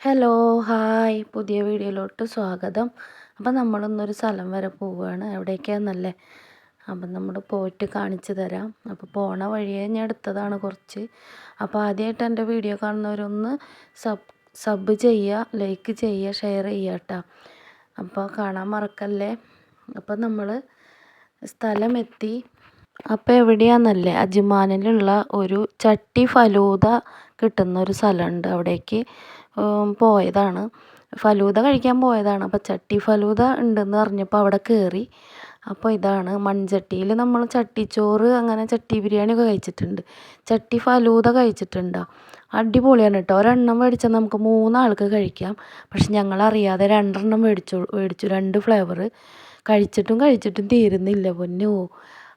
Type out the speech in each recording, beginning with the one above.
Hello, hi. പുതിയ വീഡിയോയിലോട്ട് സ്വാഗതം. അപ്പം നമ്മളിന്നൊരു സ്ഥലം വരെ പോവുകയാണ്. എവിടേക്കാണെന്നല്ലേ? അപ്പം നമ്മൾ പോയിട്ട് കാണിച്ചു തരാം. അപ്പോൾ പോണ വഴിയെ ഞാൻ എടുത്തതാണ് കുറച്ച്. അപ്പോൾ ആദ്യമായിട്ട് എൻ്റെ വീഡിയോ കാണുന്നവരൊന്ന് സബ് ചെയ്യുക, ലൈക്ക് ചെയ്യുക, ഷെയർ ചെയ്യുക കേട്ടോ. അപ്പോൾ കാണാൻ മറക്കല്ലേ. അപ്പം നമ്മൾ സ്ഥലം എത്തി. അപ്പോൾ എവിടെയാണെന്നല്ലേ? അജ്മാനിലുള്ള ഒരു ചട്ടി ഫലൂദ കിട്ടുന്ന ഒരു സ്ഥലമുണ്ട്. അവിടേക്ക് പോയതാണ്. ഫലൂദ കഴിക്കാൻ പോയതാണ്. അപ്പോൾ ചട്ടി ഫലൂദ ഉണ്ടെന്ന് അറിഞ്ഞപ്പോൾ അവിടെ കയറി. അപ്പോൾ ഇതാണ് മൺചട്ടിയിൽ നമ്മൾ ചട്ടിച്ചോറ് അങ്ങനെ ചട്ടി ബിരിയാണിയൊക്കെ കഴിച്ചിട്ടുണ്ട്. ചട്ടി ഫലൂദ കഴിച്ചിട്ടുണ്ടോ? അടിപൊളിയാണ് കേട്ടോ. ഒരെണ്ണം മേടിച്ചാൽ നമുക്ക് 3 ആൾക്ക് കഴിക്കാം. പക്ഷെ ഞങ്ങളറിയാതെ 2 എണ്ണം മേടിച്ചു. 2 ഫ്ലേവർ കഴിച്ചിട്ടും തീരുന്നില്ല പൊന്നോ.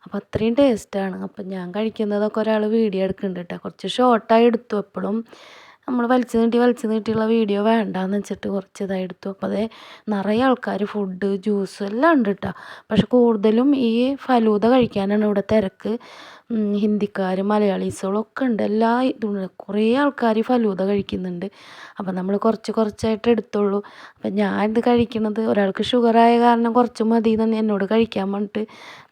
അപ്പോൾ അത്രയും ടേസ്റ്റാണ്. അപ്പം ഞാൻ കഴിക്കുന്നതൊക്കെ ഒരാൾ വീഡിയോ എടുക്കുന്നുണ്ട് കേട്ടോ. കുറച്ച് ഷോർട്ടായി എടുത്തു. എപ്പോഴും നമ്മൾ വലിച്ചു നീട്ടിയുള്ള വീഡിയോ വേണ്ടാന്ന് വെച്ചിട്ട് കുറച്ച് ഇതായി എടുത്തു. അപ്പോൾ അതേ നിറയെ ആൾക്കാർ ഫുഡ് ജ്യൂസ് എല്ലാം ഉണ്ട് കേട്ടോ. പക്ഷെ കൂടുതലും ഈ ഫലൂദ കഴിക്കാനാണ് ഇവിടെ തിരക്ക്. ഹിന്ദിക്കാർ മലയാളീസുകളൊക്കെ ഉണ്ട്. എല്ലാ ഇതും കുറേ ആൾക്കാർ ഫലൂദ കഴിക്കുന്നുണ്ട്. അപ്പം നമ്മൾ കുറച്ചായിട്ട് എടുത്തുള്ളൂ. അപ്പം ഞാൻ ഇത് കഴിക്കുന്നത് ഒരാൾക്ക് ഷുഗറായ കാരണം കുറച്ച് മതി എന്ന് എന്നോട് കഴിക്കാൻ പറഞ്ഞിട്ട്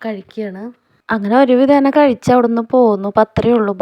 കഴിക്കുകയാണ്. അങ്ങനെ ഒരുവിധം തന്നെ കഴിച്ച് അവിടെ നിന്ന് പോന്നു. അപ്പം അത്രയേ ഉള്ളൂ.